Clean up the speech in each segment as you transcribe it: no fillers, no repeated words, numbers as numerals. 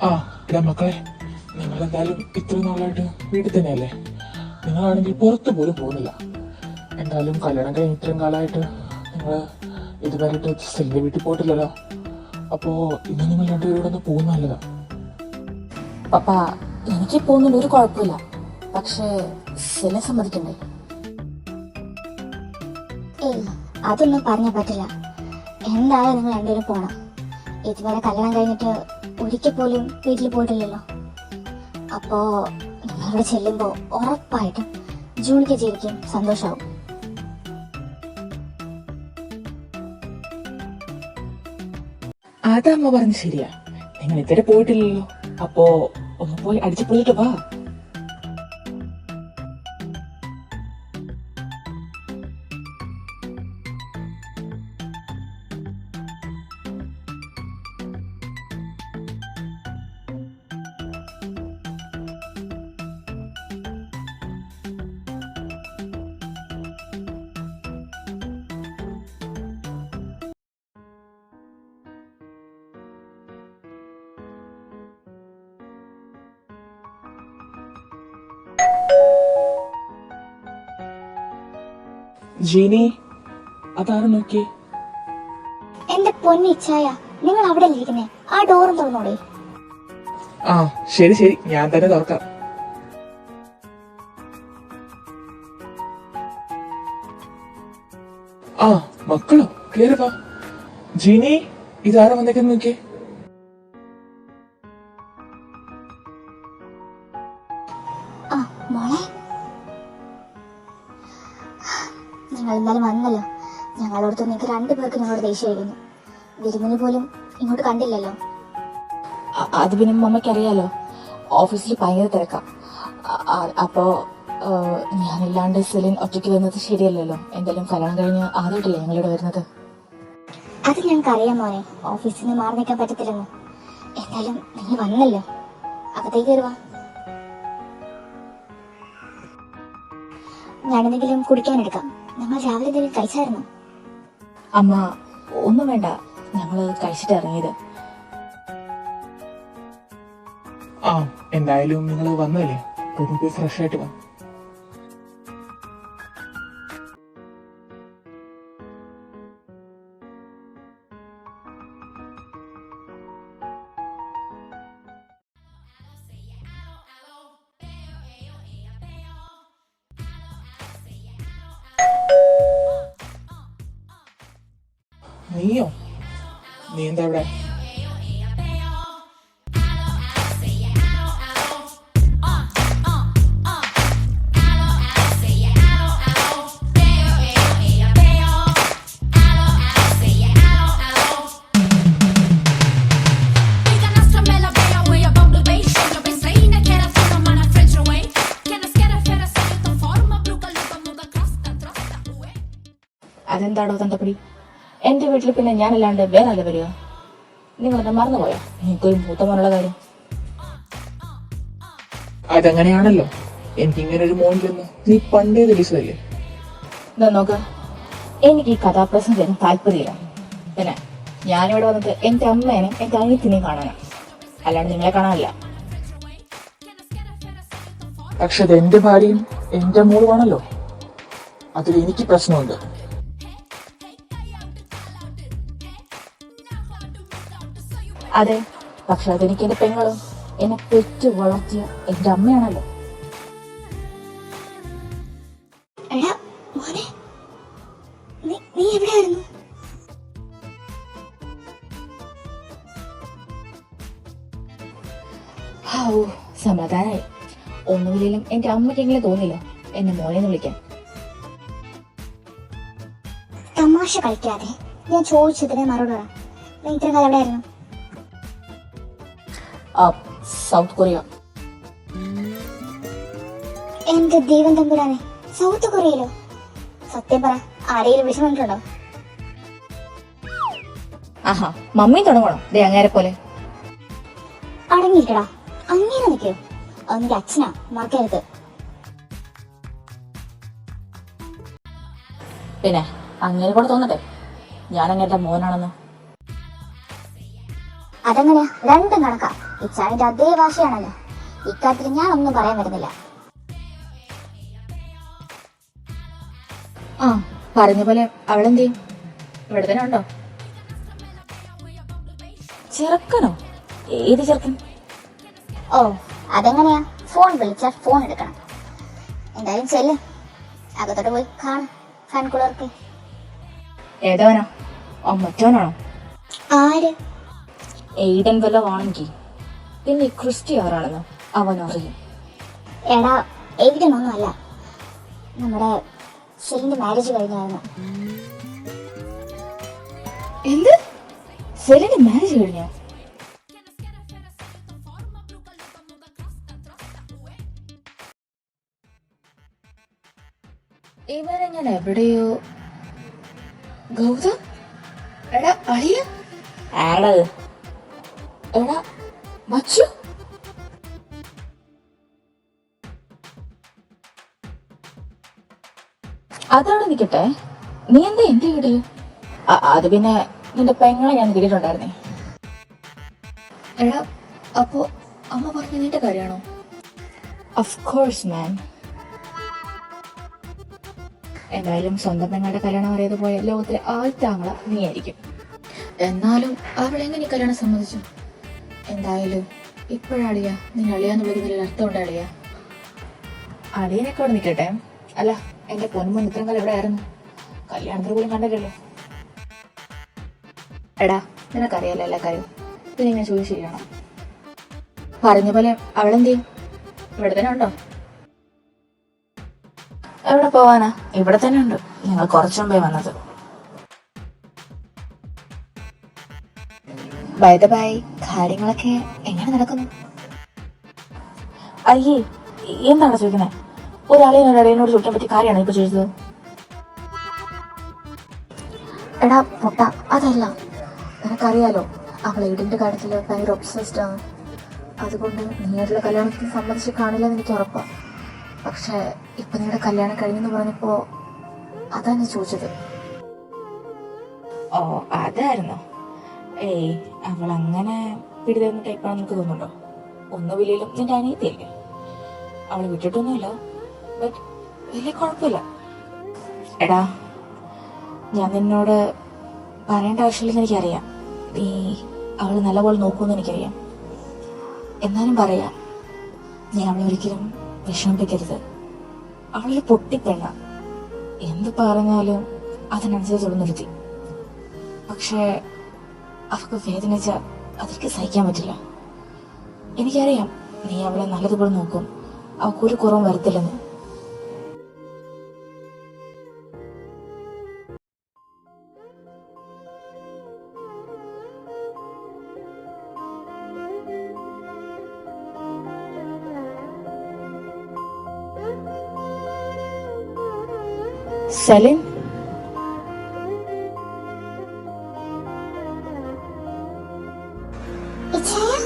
ആ ഇടാ മക്കളെ, നിങ്ങൾ എന്തായാലും ഇത്രയും നാളായിട്ട് വീട്ടിൽ തന്നെയല്ലേ? നിങ്ങളാണെങ്കിൽ പുറത്തു പോലും പോകുന്നില്ല. എന്തായാലും കല്യാണം കഴിഞ്ഞ് ഇത്രയും കാലമായിട്ട് നിങ്ങൾ ഇതുവരെയായിട്ട് സെല്ലിന്റെ വീട്ടിൽ പോയിട്ടില്ലല്ലോ. അപ്പോ ഇന്ന് നിങ്ങൾ രണ്ടുപേരും കൂടെ ഒന്ന് പോകുന്ന നല്ലതാ. പപ്പ, എനിക്ക് പോകുന്നതിൽ ഒരു കുഴപ്പമില്ല. പക്ഷേ സെല്ലെ സമ്മതിക്കണ്ടേ? ഏയ്, അതൊന്നും പറഞ്ഞാൽ പറ്റില്ല. എന്തായാലും നിങ്ങൾ രണ്ടുപേരും പോണം. ഇതുവരെ കല്യാണം കഴിഞ്ഞിട്ട് ഒരിക്കൽ പോലും വീട്ടിൽ പോയിട്ടില്ലല്ലോ. അപ്പോ നിങ്ങളവിടെ ചെല്ലുമ്പോ ഉറപ്പായിട്ടും ജൂണിക്ക് ജീവിക്കും സന്തോഷാവും. അതമ്മ പറഞ്ഞ് ശരിയാ. നിങ്ങൾ ഇതുവരെ പോയിട്ടില്ലല്ലോ. അപ്പോ ഒന്ന് പോയി അടിച്ചു പൊളിട്ട് വാ. ജീനി, അതാരും നോക്കി. എന്റെ പൊന്നിച്ചായ, നിങ്ങൾ അവിടെ ഇരിക്കുന്നേ, ആ ഡോറും തുറന്നോടെ. ആ ശരി ശരി, ഞാൻ തന്നെ തുറക്കാം. ആ മക്കളോ, കേറി വാ. ജീനി, ഇതാരാ വന്നേക്കെന്ന് നോക്കിയേ. ആ മോളെ, നിങ്ങൾ എന്തായാലും വന്നല്ലോ. ഞങ്ങളോടത്ത് നിങ്ങൾക്ക് രണ്ടുപേർക്ക് ഞങ്ങളോട് ദേഷ്യമായിരുന്നു. വിരുന്നിന് പോലും ഇങ്ങോട്ട് കണ്ടില്ലല്ലോ. അത് പിന്നെ മമ്മയ്ക്കറിയാലോ, ഓഫീസിൽ ഭയങ്കര തിരക്കാം. അപ്പോ ഞാനില്ലാണ്ട് സെലിൻ ഒറ്റയ്ക്ക് വരുന്നത് ശരിയല്ലല്ലോ. എന്തായാലും കല്യാണം കഴിഞ്ഞ് ആദ്യമായിട്ടല്ലേ ഞങ്ങളിവിടെ വരുന്നത്. അത് ഞങ്ങൾക്ക് അറിയാം മോനെ, ഓഫീസിൽ നിന്ന് മാറി നിൽക്കാൻ പറ്റത്തില്ലെന്ന്. എന്തായാലും നിങ്ങൾ വന്നല്ലോ, അകത്തേക്ക് കയറുവാ. ഞാനെന്തെങ്കിലും കുടിക്കാനെടുക്കാം. നമ്മൾ രാവിലെ എന്തെങ്കിലും കഴിച്ചായിരുന്നു? അമ്മ, ഒന്നും വേണ്ട, ഞങ്ങള് കഴിച്ചിട്ട് ഇറങ്ങിയത്. ആ എന്തായാലും നിങ്ങൾ വന്നല്ലേ, റൂമിൽ പോയി ഫ്രഷ് ആയിട്ട് വാ. നീയോ? നീ എന്താ ഇവിടെ? അതെന്താടോ തന്തപ്പടി? എന്റെ വീട്ടിൽ പിന്നെ ഞാനല്ലാണ്ട് വേറെ അല്ല വരിക? നിങ്ങളെന്നെ മറന്നുപോയോ എനിക്കൊരു മൂത്ത മോനുള്ള കാര്യം? അതങ്ങനെയാണല്ലോ, എനിക്കിങ്ങനെ ഒരു മോനില്ലെന്ന് നീ പണ്ടേ തെളിയിച്ചതല്ലേ. നോക്ക, എനിക്ക് ഈ കഥാപ്രസംഗം ചെയ്യാൻ താല്പര്യമില്ല. പിന്നെ ഞാനിവിടെ വന്നിട്ട് എന്റെ അമ്മേനും എന്റെ അനിയത്തിനെയും കാണാനാണ്, അല്ലാണ്ട് നിങ്ങളെ കാണാനല്ല. പക്ഷെ അത് എന്റെ ഭാര്യയും എന്റെ മോളുമാണല്ലോ, അതിൽ എനിക്ക് പ്രശ്നമുണ്ട്. അതെ, പക്ഷെ അതെനിക്ക് എന്റെ പെങ്ങളും എന്നെ പെറ്റു വളർത്തിയ എന്റെ അമ്മയാണല്ലോ. എടാ മോനെ, നീ എവിടെയായിരുന്നു? സമാധാനായി. ഒന്നുമില്ലെങ്കിലും എന്റെ അമ്മയ്ക്കെങ്കിലും തോന്നില്ല എന്നെ മോനെന്ന് വിളിക്കാൻ. തമാശ കളിക്കാതെ ഞാൻ ചോദിച്ചതിനെ മറുപടി പറ. നീ ഇത്ര കാലം എവിടെയായിരുന്നു? South Korea. എന്റെ ദൈവം തമ്പുരാനെ, സൗത്ത് കൊറിയയിലോ? സത്യം പറ, ആരെങ്കിലും വിളിച്ചു വന്നിട്ടുണ്ടോ? ആഹാ, മമ്മി തുടങ്ങണം ദേ അങ്ങേരെ പോലെ. അടങ്ങിയിരിക്കടാ, അങ്ങനെ നിൽക്കോ? അവന്റെ അച്ഛനാ, മറക്കരുത്. പിന്നെ അങ്ങനെ കൂടെ തോന്നട്ടെ ഞാൻ അങ്ങേരുടെ മോനാണെന്ന്. അതെങ്ങനെയാ? രണ്ടും കണക്കാ. ഇച്ചായന്റെ അതേ ഭാഷയാണല്ലോ. ഇക്കാര്യത്തിൽ ഞാൻ ഒന്നും പറയാൻ വരുന്നില്ല. ആ പറഞ്ഞ പോലെ അവളെന്തേ ഇവിടെ തന്നെ ഉണ്ടോ? ചെറുക്കനോ? ഏത് ചെറുക്കൻ? ഓ അതെങ്ങനെയാ? ഫോൺ വിളിച്ചാൽ ഫോൺ എടുക്കണം. എന്തായാലും ചെല്ല്, അകത്തോട്ട് പോയി കാണും ഫാൻ കൂളർക്ക്. ഏതവനോ? ആ മറ്റവനാണോ? ആര്? എയ്ഡൻ വല്ലോ ആണെങ്കിൽ പിന്നെ ക്രിസ്റ്റി ആരാണെന്ന് അവൻ അറിയും. എടാ എവിടെയൊന്നും അല്ല, നമ്മുടെ സെലിന്റെ മാരേജ് കഴിഞ്ഞായിരുന്നു. എന്ത്? സെലിന്റെ മാരേജ് കഴിഞ്ഞോ? ഇവനെ ഞാൻ എവിടെയോ ഗൗതം. എടാ അളിയ ആടത്. എടാ മച്ചു. അതവിടെ നിക്കട്ടെ, നീ എന്താ എന്റെ വീട്? അത് പിന്നെ നിന്റെ പെങ്ങളെ ഞാൻ കിട്ടിയിട്ടുണ്ടായിരുന്നേ. എടാ അപ്പോ അമ്മ പറഞ്ഞ നിന്റെ കാര്യമാണോ? ഓഫ് കോഴ്സ് മാൻ. എന്തായാലും സ്വന്തം പെങ്ങളുടെ കല്യാണം അറിയാതെ പോയ ലോകത്തിലെ ആദ്യത്തെ ആങ്ങള നീ ആയിരിക്കും. എന്നാലും അവളെങ്ങനെ കല്യാണം സമ്മതിച്ചു? എന്തായാലും ഇപ്പോഴളിയ നിന്നെ അളിയാന്ന് വിളിക്കുന്നതിൽ അർത്ഥം ഉണ്ട് അളിയ. അളിയനൊക്കെ അവിടെ നിൽക്കട്ടെ. അല്ല എന്റെ പൊന്മുൻ ഇത്രയും കാലം എവിടെ ആയിരുന്നു? കല്യാണത്തിന് പോലും കണ്ടില്ലല്ലോ. എടാ നിനക്കറിയാലോ എല്ലാ കാര്യം, പിന്നെ ഞാൻ ചോദിച്ചു ശരിയാണോ? പറഞ്ഞ പോലെ അവളെന്തേ ഇവിടെ തന്നെ ഉണ്ടോ? എവിടെ പോവാനാ? ഇവിടെ തന്നെ ഉണ്ട്. ഞങ്ങൾ കുറച്ചു മുമ്പേ വന്നത്. ബൈ ദ ബൈ, കാര്യങ്ങളൊക്കെ എങ്ങനെ നടക്കുന്നു? അയ്യേ എന്താണ് ചോദിക്കുന്നത്? ഒരാളെയോട് ചോദിക്കാൻ പറ്റിയ കാര്യമാണ് ഇപ്പൊ ചോദിച്ചത്. എടാ പൊട്ട, അതല്ല, നിനക്കറിയാലോ അവൾ എയ്ഡിന്റെ കാര്യത്തിൽ ഭയങ്കര ഒബ്സസ്ഡ് ആണ്. അതുകൊണ്ട് നീയായിട്ടുള്ള കല്യാണത്തിന് സമ്മതിച്ച് കാണില്ലെന്ന് എനിക്ക് ഉറപ്പാ. പക്ഷെ ഇപ്പൊ നിങ്ങളുടെ കല്യാണം കഴിഞ്ഞെന്ന് പറഞ്ഞപ്പോ അതാ ഞാൻ ചോദിച്ചത്. ഓ അതായിരുന്നോ? ഏയ് അവൾ അങ്ങനെ പിടിതരുന്ന ടൈപ്പാണെന്ന് നിനക്ക് തോന്നുന്നുണ്ടോ? ഒന്നുമില്ലേലും നിന്റെ അനിയത്തിയല്ലേ, അവള് വിട്ടിട്ടൊന്നുമില്ല. ബട്ട് വലിയ കുഴപ്പമില്ല. എടാ ഞാൻ നിന്നോട് പറയേണ്ട ആവശ്യമില്ലെന്ന് എനിക്കറിയാം. നീ അവള് നല്ലപോലെ നോക്കുമെന്ന് എനിക്കറിയാം. എന്നാലും പറയാം, നീ അവളെ ഒരിക്കലും വിഷമിപ്പിക്കരുത്. അവളൊരു പൊട്ടിപ്പെണ്ണ, എന്ത് പറഞ്ഞാലും അതിനനുസരിച്ചുള്ള നിർത്തി. പക്ഷേ അവൾക്ക് വേദനിച്ച അതൊക്കെ സഹിക്കാൻ പറ്റില്ല. എനിക്കറിയാം നീ അവളെ നല്ലതുപോലെ നോക്കും, അവൾക്കൊരു കുറവും വരത്തില്ലെന്ന്. സെലിൻ, ഇച്ചായ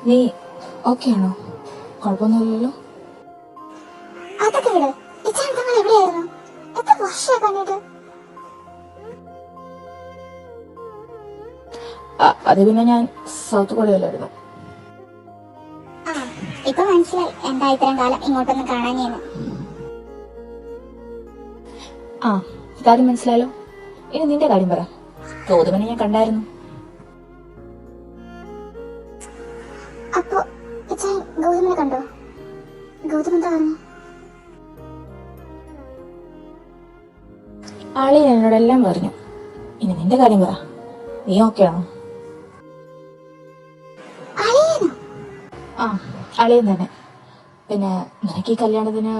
നീ ഓക്കെ ആണോ? കുഴപ്പമൊന്നുമില്ലല്ലോ? അതൊക്കെ വിട്. ഇച്ചായ നിങ്ങൾ എവിടെയായിരുന്നു? എത്ര വർഷമായി കണ്ടിട്ട്? അത് പിന്നെ ഞാൻ സൗത്ത് കൊറിയയിലായിരുന്നു. ആ ഇപ്പൊ മനസ്സിലായി എന്താ ഇത്രയും കാലം ഇങ്ങോട്ടൊന്നും കാണാനേന്ന്. ആ കാര്യം മനസ്സിലായല്ലോ. ഇനി നിന്റെ കാര്യം പറ. ഗൗതമനെ ഞാൻ കണ്ടായിരുന്നു. അപ്പൊ ഇച്ചായ ഗൗതമിനെ കണ്ടോ? ഗൗതം എന്താ പറഞ്ഞു? ആളി എന്നോടെല്ലാം പറഞ്ഞു. ഇനി നിന്റെ കാര്യം പറ. നീ ഓക്കെ ആണോ? ആ അളിയൻ തന്നെ. പിന്നെ നിനക്ക് ഈ കല്യാണത്തിന്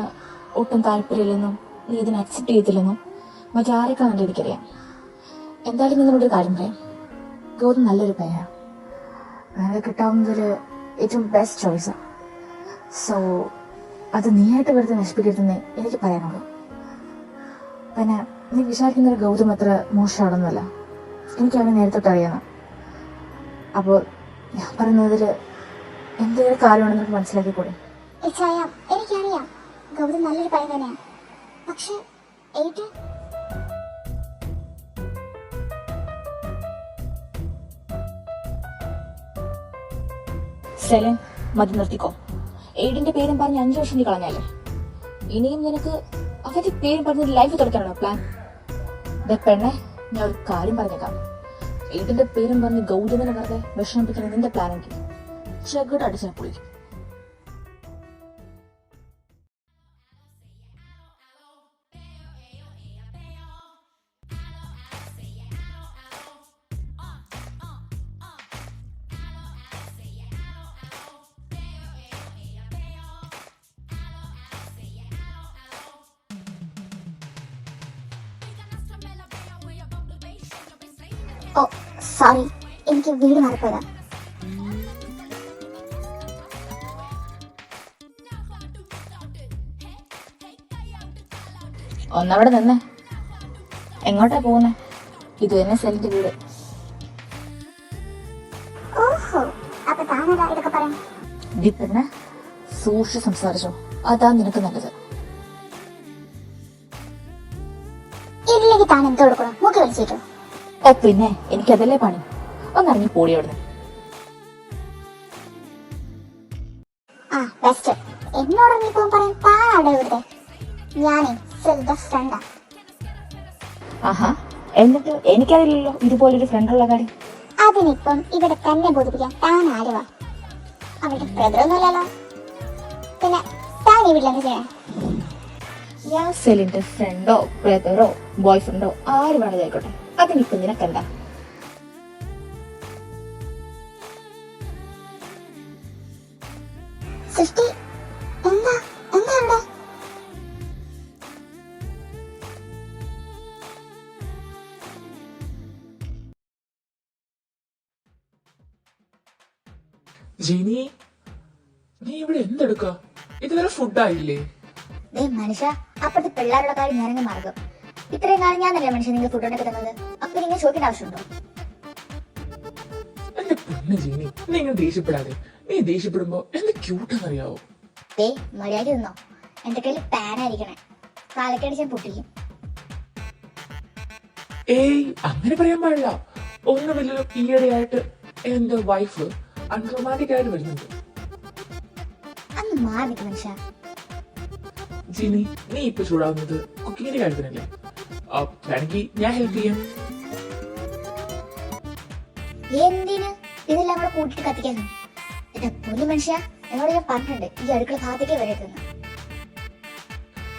ഒട്ടും താല്പര്യമില്ലെന്നും നീ ഇതിനെ അക്സെപ്റ്റ് ചെയ്തില്ലെന്നും മറ്റാരൊക്കെ കണ്ട് എനിക്കറിയാം. എന്തായാലും നിങ്ങളോടൊരു കാര്യം പറയാം. ഗൗതം നല്ലൊരു പയ്യനാണ്. നിനക്ക് കിട്ടാവുന്നതിൽ ഏറ്റവും ബെസ്റ്റ് ചോയ്സാണ്. സോ അത് നീയായിട്ട് വെറുതെ നശിപ്പിക്കരുതെന്ന് എനിക്ക് പറയാനുള്ളൂ. പിന്നെ നീ വിചാരിക്കുന്നൊരു ഗൗതം അത്ര മോശമാണെന്നല്ല, എനിക്ക് അവനെ നേരത്തോട്ട് അറിയാം. അപ്പോൾ ഞാൻ പറയുന്നതിൽ എന്തെങ്കിലും കാര്യമാണെന്ന് നമുക്ക് മനസ്സിലാക്കിക്കൂടെ? ഇച്ചായ എനിക്കറിയാം ഗൗതം നല്ലൊരു പയ്യൻ തന്നെയാണ്. പക്ഷെ സെലൻ, മതി നിർത്തിക്കോ. എയ്ഡിന്റെ പേരും പറഞ്ഞ് 5 വർഷം നീ കളഞ്ഞാലേ. ഇനിയും നിനക്ക് അവന്റെ പേരും പറഞ്ഞ് ലൈഫ് തുടക്കാനാണോ പ്ലാൻ? പെണ്ണെ, ഞാൻ ഒരു കാര്യം പറഞ്ഞേക്കാം. എയ്ഡിന്റെ പേരും പറഞ്ഞ് ഗൗതമനെ വെറുതെ വിഷമിപ്പിക്കണം നിന്റെ പ്ലാനെങ്കിൽ ചെകിട് അടിച്ചാൽ പൊളിക്കും. ഓ സോറി, എനിക്ക് വീട് മാറിപ്പോയതാ. ഒന്നവിടെ നിന്നേ. എങ്ങോട്ടാ പോകുന്നേ? ഇത് തന്നെ സെലിന്റെ വീട്. ഓഹോ, അപ്പൊ താനതാ ഇതൊക്കെ പറയാൻ? പിന്നെ സൂക്ഷിച്ച് സംസാരിച്ചോ, അതാ നിനക്ക് നല്ലത്. ഇതിലേക്ക് താൻ എന്ത് കൊടുക്കണം? മൂക്ക് വലിച്ചിട്ടോ? ഓ പിന്നെ, എനിക്കതല്ലേ പണി. ഒന്നിറങ്ങി പോടി അവിടുന്ന്. ആ ബെസ്റ്റ്. എന്നോട് നീ ഇപ്പം പറയാൻ താനാടെ ഇവിടുത്തെ? ഞാനേ സെൽന്റെ ഫ്രണ്ടാ. ആഹാ, എന്നിട്ട് എനിക്കറിയില്ലല്ലോ ഇതുപോലൊരു ഫ്രണ്ടുള്ള കാര്യം. അതിനിപ്പം ഇവിടെ തന്നെ ബോധിപ്പിക്കാൻ താൻ ആരുവാ? അവരുടെ ബ്രദറൊന്നുമല്ലല്ലോ. പിന്നെ താൻ ഈ വീട്ടിലെന്ത് ചെയ്യണേ? ഞാൻ സെലിന്റെ ഫ്രണ്ടോ ബ്രദറോ ബോയ് ഫ്രണ്ടോ ആര് വേണത് ആയിക്കോട്ടെ, അതിനിപ്പം നിനക്കെന്താ? സൃഷ്ടി, എന്താ എന്താ ഇവിടെ? ജിനി, നീ ഇവിടെ എന്തെടുക്ക? ഇതുവരെ ഫുഡായില്ലേ? മനുഷ്യ, അപ്പുറത്തെ പിള്ളേരുടെ കാര്യം ഞാനങ്ങ് മാർഗം. ഇത്രയും കാലം ഞാനല്ലേ മനുഷ്യ നിങ്ങൾ ഫുഡ് ഉണ്ടാക്കി തന്നത്. അപ്പൊ നിങ്ങൾ ചോദിക്കേണ്ട ആവശ്യമുണ്ടോ? എന്റെ പൊന്ന് ജിനി, നീ ഇങ്ങനെ ദേഷ്യപ്പെടാതെ. നീ ദേഷ്യപ്പെടുമ്പോ എന്ത് ക്യൂട്ടെന്നറിയാവോ? മര്യാദ നിന്നോ. എന്റെ കയ്യിൽ പാനായിരിക്കണേ, കാലക്കടിച്ച് ഞാൻ പൊട്ടിക്കും. ഏയ്, അങ്ങനെ പറയാൻ പാടില്ല. ഒന്നുമില്ലല്ലോ, ഈയിടെയായിട്ട് എന്റെ വൈഫ് അൺറൊമാൻറ്റിക് ആയിട്ട് വരുന്നുണ്ട്. അന്ന് മാറി നിൽക്കും മനുഷ്യ. ജിനി, നീ ഇപ്പൊ ചൂടാവുന്നത് കുക്കിങ്ങിന്റെ കാര്യത്തിനല്ലേ? വേണമെങ്കിൽ ഞാൻ ഹെൽപ്പ് ചെയ്യാം. എന്തിന് ഇതെല്ലാം കൂടെ കൂട്ടിട്ട് കത്തിക്കാനോ? എന്റെ പൊന്നു മനുഷ്യ, എന്നോട് ഞാൻ പറഞ്ഞിട്ടുണ്ട് ഈ അടുക്കള ഭാഗത്തേക്ക് വരരുതെന്ന്.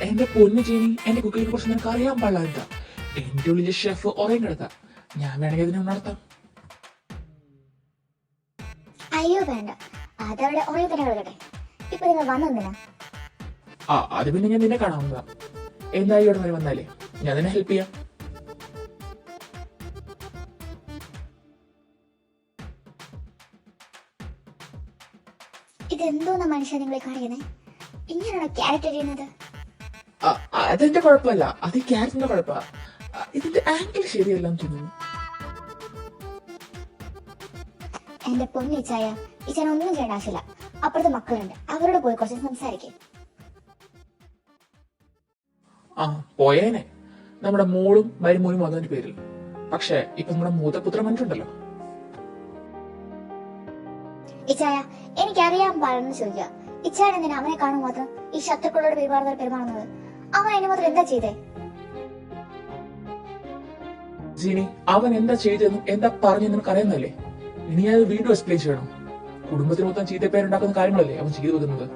എന്റെ പൊന്നു ജിനി, എന്റെ കുക്കിങ്ങിനെ കുറിച്ച് നിനക്ക് അറിയാൻ പാടില്ല. എന്താ, എന്റെ ഉള്ളിലെ ഷെഫ് ഉറയും കിടക്കാം. ഞാൻ വേണമെങ്കിൽ അതിനെ ഉണർത്താം. അയ്യോ വേണ്ട, അതവിടെ ഉറയെ തന്നെ കിടക്കട്ടെ. ഇപ്പൊ നിങ്ങൾ വന്നെന്തിനാ? അത് പിന്നെ ഞാൻ നിന്നെ കാണാവുന്നതാ. എന്തായി ഇവിടെ വരെ വന്നാലേ ഞാൻ നിന്നെ ഹെൽപ്പ് ചെയ്യാം. ഇതെന്തോന്ന മനുഷ്യ നിങ്ങളെ കാണിക്കുന്നത്? ഇങ്ങനെയാണോ ക്യാരക്ടർ ചെയ്യുന്നത്? അതെന്റെ കുഴപ്പമല്ല, അത് ഈ ക്യാരറ്റിന്റെ കുഴപ്പ. ഇതിന്റെ ആംഗിൾ ശരിയല്ലെന്ന് തോന്നുന്നു. എന്റെ പൊന്നിച്ചായ, ഇച്ചാൻ ഒന്നും ചെയ്യേണ്ട ആവശ്യമില്ല. അപ്പുറത്തെ മക്കളുണ്ട്, അവരോട് പോയി കുറച്ച് സംസാരിക്കേ. പോയേനെ, നമ്മുടെ മോളും മരുമോനും വന്നതിന്റെ പേരിൽ. പക്ഷെ ഇപ്പൊ നമ്മുടെ മൂത്തപുത്ര മനുഷ്യണ്ടല്ലോ. ഇച്ചായ, എനിക്കറിയാൻ പാടെന്ന് ചോദിക്കുക. ഇച്ചാൻ എന്തിനാ അവനെ കാണും മാത്രം ഈ ശത്രുക്കളോട് പെരുമാറുന്നത്? അവൻ അതിന് മാത്രം എന്താ ചെയ്തേ? ജിനി, അവൻ എന്താ ചെയ്തെന്നും എന്താ പറഞ്ഞു നിനക്ക് അറിയുന്നല്ലേ? ഇനി ഞാൻ വീണ്ടും എക്സ്പ്ലെയിൻ ചെയ്യണം? കുടുംബത്തിന് മൊത്തം ചീത്തപ്പേരുണ്ടാക്കുന്ന കാര്യങ്ങളല്ലേ അവൻ ചെയ്തു വെക്കുന്നത്.